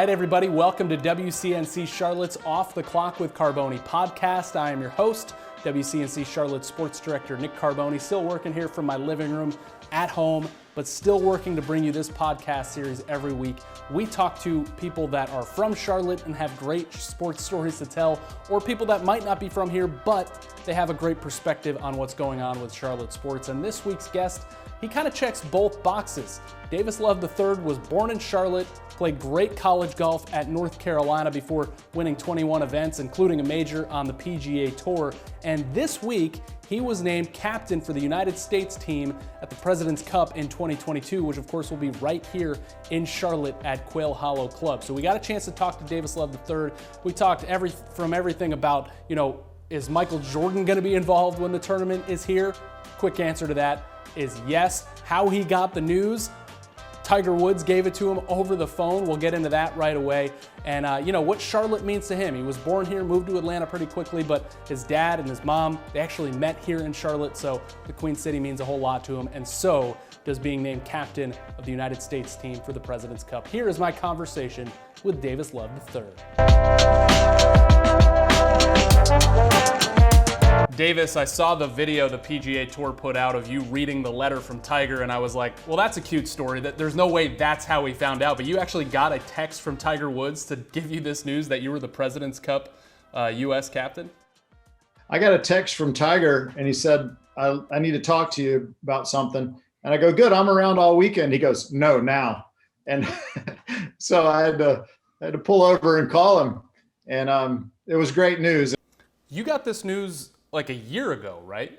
right, everybody, welcome to WCNC Charlotte's Off the Clock with Carboni podcast. I am your host, WCNC Charlotte Sports Director Nick Carboni, still working here from my living room at home, but still working to bring you this podcast series every week. We talk to people that are from Charlotte and have great sports stories to tell, or people that might not be from here, but they have a great perspective on what's going on with Charlotte sports. And this week's guest, he kind of checks both boxes. Davis Love III was born in Charlotte, played great college golf at North Carolina before winning 21 events, including a major on the PGA Tour. And this week, he was named captain for the United States team at the President's Cup in 2022, which of course will be right here in Charlotte at Quail Hollow Club. So we got a chance to talk to Davis Love III. We talked everything about, is Michael Jordan going to be involved when the tournament is here? Quick answer to that is yes. How he got the news, Tiger Woods gave it to him over the phone. We'll get into that right away. And what Charlotte means to him. He was born here, moved to Atlanta pretty quickly, but his dad and his mom, they actually met here in Charlotte, so the Queen City means a whole lot to him, and so does being named captain of the United States team for the President's Cup. Here is my conversation with Davis Love III. Davis, I saw the video the PGA Tour put out of you reading the letter from Tiger, and I was like, well, that's a cute story. There's no way that's how he found out, but you actually got a text from Tiger Woods to give you this news that you were the President's Cup U.S. captain? I got a text from Tiger, and he said, I need to talk to you about something. And I go, good, I'm around all weekend. He goes, no, now. And so I had to pull over and call him, and it was great news. You got this news like a year ago, right?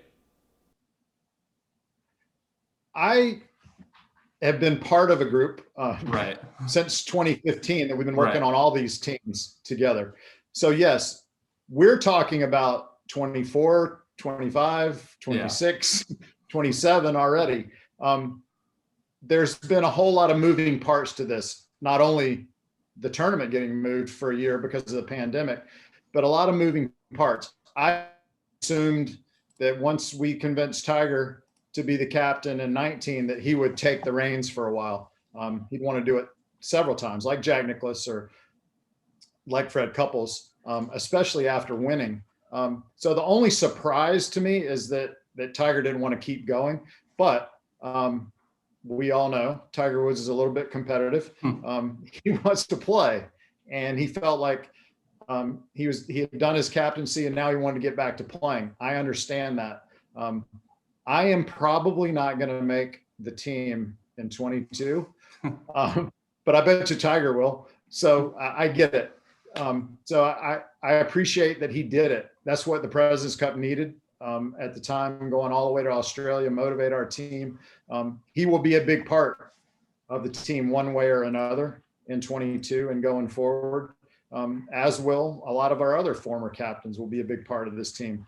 I have been part of a group right since 2015 that we've been working on all these teams together. So yes, we're talking about 24, 25, 26, 27 already. There's been a whole lot of moving parts to this, not only the tournament getting moved for a year because of the pandemic, but a lot of moving parts. I assumed that once we convinced Tiger to be the captain in 19, that he would take the reins for a while. He'd want to do it several times, like Jack Nicklaus or like Fred Couples, especially after winning. So the only surprise to me is that Tiger didn't want to keep going, but we all know Tiger Woods is a little bit competitive. He wants to play, and he felt like he had done his captaincy and now he wanted to get back to playing. I understand that. I am probably not going to make the team in 22, but I bet you Tiger will. So I get it. So I appreciate that he did it. That's what the President's Cup needed at the time, going all the way to Australia, motivate our team. He will be a big part of the team one way or another in 22 and going forward. As will a lot of our other former captains will be a big part of this team.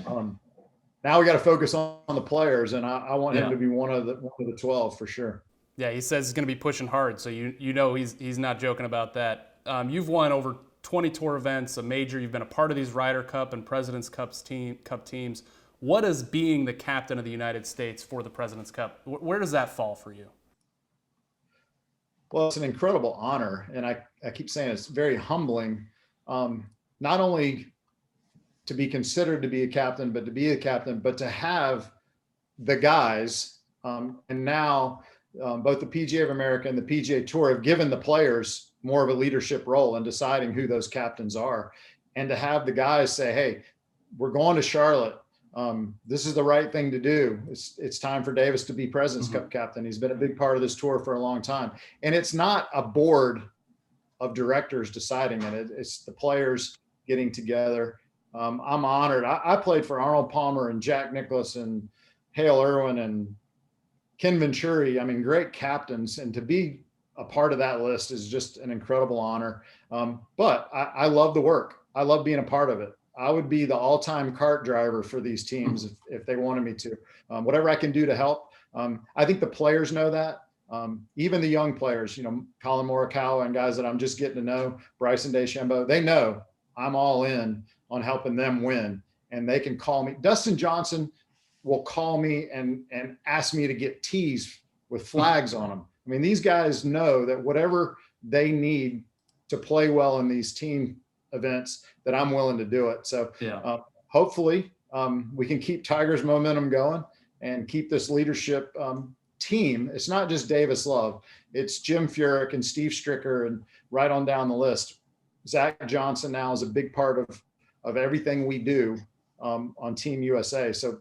Now we got to focus on the players, and I want him to be one of the 12 for sure. Yeah, he says he's going to be pushing hard, so you know he's not joking about that. You've won over 20 tour events, a major. You've been a part of these Ryder Cup and President's Cup teams. What is being the captain of the United States for the President's Cup? Where does that fall for you? Well, it's an incredible honor, and I keep saying it's very humbling, not only to be considered to be a captain, but to be a captain, but to have the guys, and now both the PGA of America and the PGA Tour have given the players more of a leadership role in deciding who those captains are, and to have the guys say, hey, we're going to Charlotte. This is the right thing to do. It's time for Davis to be President's Cup captain. He's been a big part of this tour for a long time. And it's not a board of directors deciding it. It's the players getting together. I'm honored. I played for Arnold Palmer and Jack Nicklaus and Hale Irwin and Ken Venturi. I mean, great captains. And to be a part of that list is just an incredible honor. But I love the work. I love being a part of it. I would be the all-time cart driver for these teams if they wanted me to. Whatever I can do to help. I think the players know that. Even the young players, Colin Morikawa and guys that I'm just getting to know, Bryson DeChambeau, they know I'm all in on helping them win. And they can call me. Dustin Johnson will call me and ask me to get tees with flags on them. I mean, these guys know that whatever they need to play well in these team events, that I'm willing to do it. So hopefully we can keep Tiger's momentum going and keep this leadership team. It's not just Davis Love. It's Jim Furyk and Steve Stricker and right on down the list. Zach Johnson now is a big part of everything we do on Team USA. So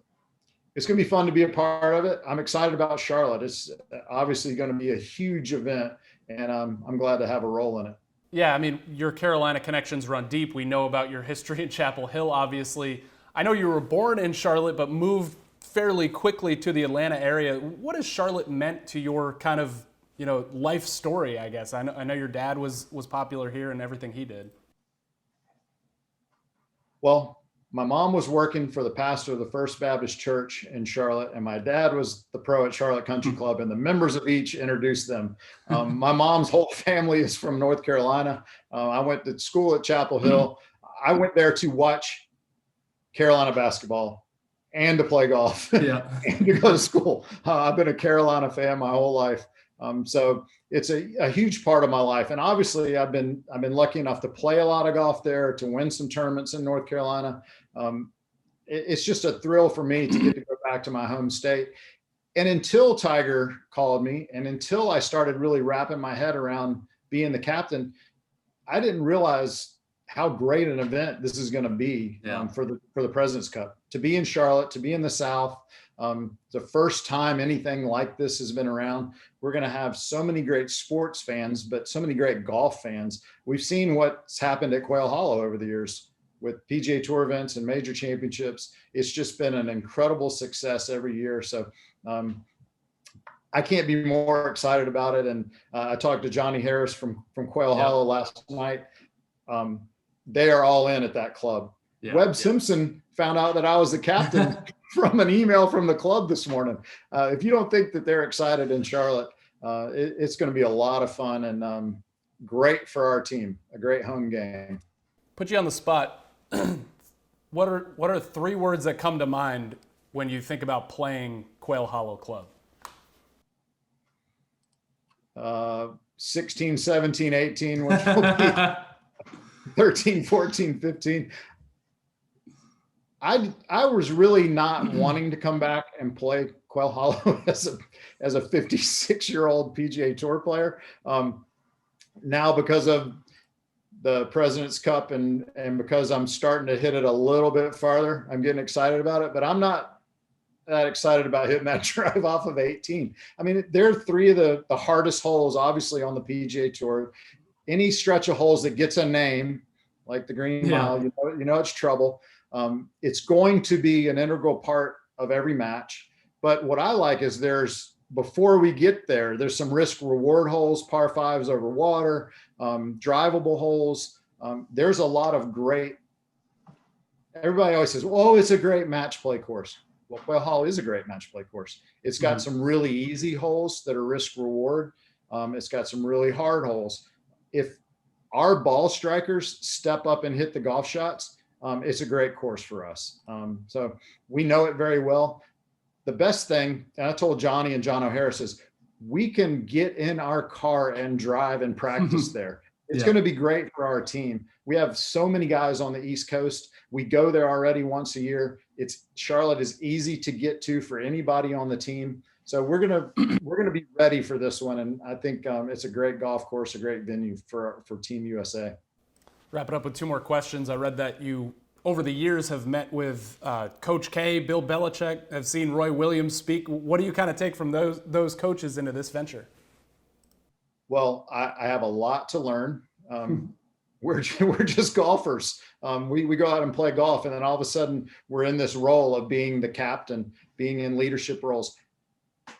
it's going to be fun to be a part of it. I'm excited about Charlotte. It's obviously going to be a huge event, and I'm glad to have a role in it. Yeah, I mean, your Carolina connections run deep. We know about your history in Chapel Hill, obviously. I know you were born in Charlotte, but moved fairly quickly to the Atlanta area. What has Charlotte meant to your kind of, life story, I guess? I know your dad was popular here and everything he did. Well, my mom was working for the pastor of the First Baptist Church in Charlotte, and my dad was the pro at Charlotte Country Club, and the members of each introduced them. My mom's whole family is from North Carolina. I went to school at Chapel Hill. I went there to watch Carolina basketball and to play golf and to go to school. I've been a Carolina fan my whole life. So it's a huge part of my life. And obviously I've been lucky enough to play a lot of golf there, to win some tournaments in North Carolina. It's just a thrill for me to get to go back to my home state. And until Tiger called me, and until I started really wrapping my head around being the captain, I didn't realize how great an event this is going to be for the President's Cup. To be in Charlotte, to be in the South, the first time anything like this has been around. We're going to have so many great sports fans, but so many great golf fans. We've seen what's happened at Quail Hollow over the years with PGA Tour events and major championships. It's just been an incredible success every year. So I can't be more excited about it. And I talked to Johnny Harris from Quail Hollow last night. They are all in at that club. Webb Simpson found out that I was the captain from an email from the club this morning. If you don't think that they're excited in Charlotte, it's going to be a lot of fun and great for our team, a great home game. Put you on the spot. What are 3 words that come to mind when you think about playing Quail Hollow Club? 16, 17, 18, which will be 13, 14, 15. I was really not wanting to come back and play Quail Hollow as a 56-year-old PGA Tour player. Now, because of the President's Cup and because I'm starting to hit it a little bit farther, I'm getting excited about it. But I'm not that excited about hitting that drive off of 18. I mean, there are 3 of the hardest holes, obviously, on the PGA Tour. Any stretch of holes that gets a name, like the Green Mile, you know it's trouble. It's going to be an integral part of every match. But what I like is before we get there, there's some risk reward holes, par 5s over water, drivable holes. There's a lot of great, everybody always says, oh, it's a great match play course. Well, Quail Hollow is a great match play course. It's got some really easy holes that are risk reward. It's got some really hard holes. If our ball strikers step up and hit the golf shots, it's a great course for us. So we know it very well. The best thing, and I told Johnny and John O'Harris, is we can get in our car and drive and practice there. It's going to be great for our team. We have so many guys on the East Coast. We go there already once a year. Charlotte is easy to get to for anybody on the team. So we're gonna be ready for this one, and I think it's a great golf course, a great venue for Team USA. Wrap it up with 2 more questions. I read that you, over the years, have met with Coach K, Bill Belichick, have seen Roy Williams speak. What do you kind of take from those coaches into this venture? Well, I have a lot to learn. We're just golfers. We go out and play golf, and then all of a sudden we're in this role of being the captain, being in leadership roles.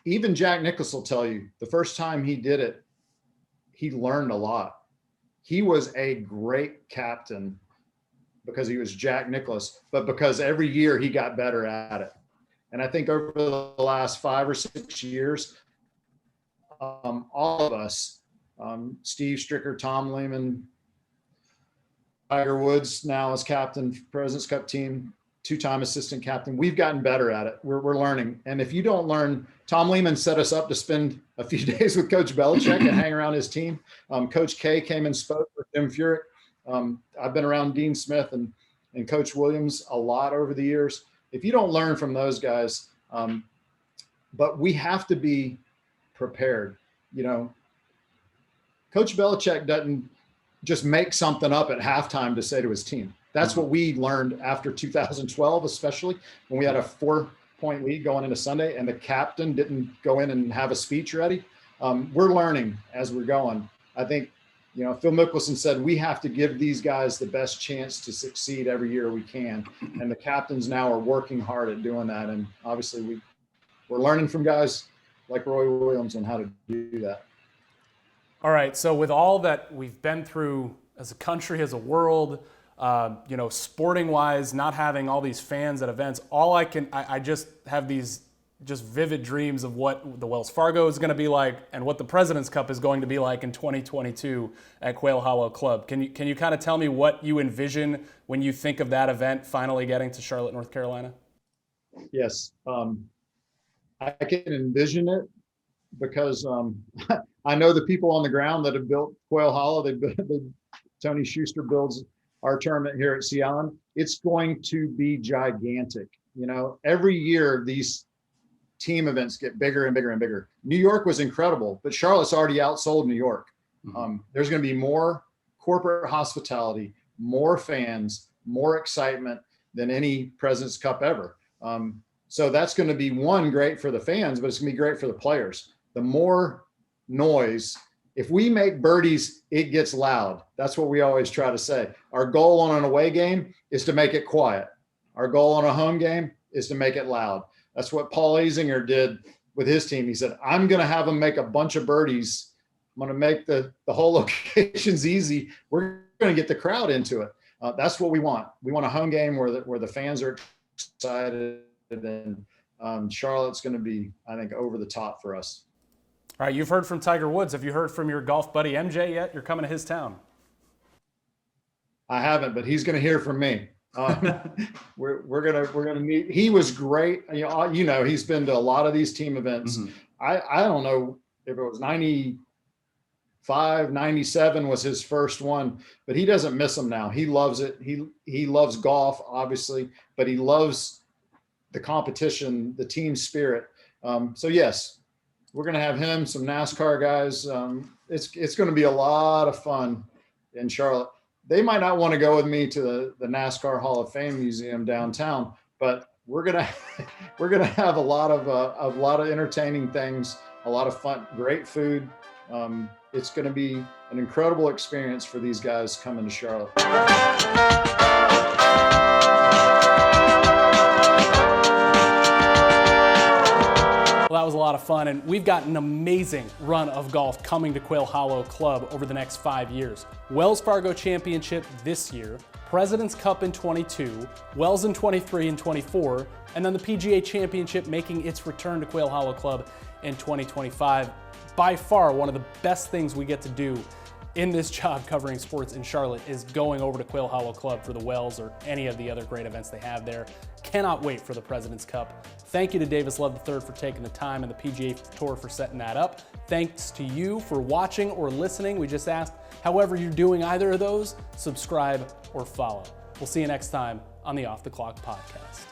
Even Jack Nicklaus will tell you the first time he did it, he learned a lot. He was a great captain because he was Jack Nicklaus, but because every year he got better at it. And I think over the last 5 or 6 years, all of us, Steve Stricker, Tom Lehman, Tiger Woods now as captain, President's Cup team, two-time assistant captain. We've gotten better at it. We're learning. And if you don't learn, Tom Lehman set us up to spend a few days with Coach Belichick and hang around his team. Coach K came and spoke with Jim Furyk. I've been around Dean Smith and Coach Williams a lot over the years. If you don't learn from those guys, but we have to be prepared. You know, Coach Belichick doesn't just make something up at halftime to say to his team. That's what we learned after 2012, especially when we had a 4-point lead going into Sunday and the captain didn't go in and have a speech ready. We're learning as we're going. I think, you know, Phil Mickelson said we have to give these guys the best chance to succeed every year we can. And the captains now are working hard at doing that. And obviously we're learning from guys like Roy Williams on how to do that. All right, so with all that we've been through as a country, as a world, you know, sporting-wise, not having all these fans at events, I just have these just vivid dreams of what the Wells Fargo is going to be like and what the President's Cup is going to be like in 2022 at Quail Hollow Club. Can you kind of tell me what you envision when you think of that event finally getting to Charlotte, North Carolina? Yes, I can envision it because I know the people on the ground that have built Quail Hollow. Tony Schuster builds our tournament here at Sea Island. It's going to be gigantic. You know, every year these team events get bigger and bigger and bigger. New York was incredible, but Charlotte's already outsold New York. There's going to be more corporate hospitality, more fans, more excitement than any President's Cup ever. So that's going to be great for the fans, but it's going to be great for the players. The more noise, if we make birdies, it gets loud. That's what we always try to say. Our goal on an away game is to make it quiet. Our goal on a home game is to make it loud. That's what Paul Azinger did with his team. He said, I'm going to have them make a bunch of birdies. I'm going to make the whole locations easy. We're going to get the crowd into it. That's what we want. We want a home game where the fans are excited. And Charlotte's going to be, I think, over the top for us. All right, you've heard from Tiger Woods. Have you heard from your golf buddy MJ yet? You're coming to his town. I haven't, but he's going to hear from me. We're gonna meet. He was great. You know, he's been to a lot of these team events. I don't know if it was 95, 97 was his first one, but he doesn't miss them now. He loves it. He loves golf, obviously, but he loves the competition, the team spirit. So yes, we're going to have him, some NASCAR guys. It's going to be a lot of fun in Charlotte. They might not want to go with me to the NASCAR Hall of Fame Museum downtown, but we're gonna have a lot of entertaining things, a lot of fun, great food. It's going to be an incredible experience for these guys coming to Charlotte. Well, that was a lot of fun, and we've got an amazing run of golf coming to Quail Hollow Club over the next 5 years. Wells Fargo Championship this year, President's Cup in 22, Wells in 23 and 24, and then the PGA Championship making its return to Quail Hollow Club in 2025. By far, one of the best things we get to do in this job covering sports in Charlotte is going over to Quail Hollow Club for the Wells or any of the other great events they have there. Cannot wait for the President's Cup. Thank you to Davis Love III for taking the time and the PGA Tour for setting that up. Thanks to you for watching or listening. We just asked, however you're doing either of those, subscribe or follow. We'll see you next time on the Off the Clock podcast.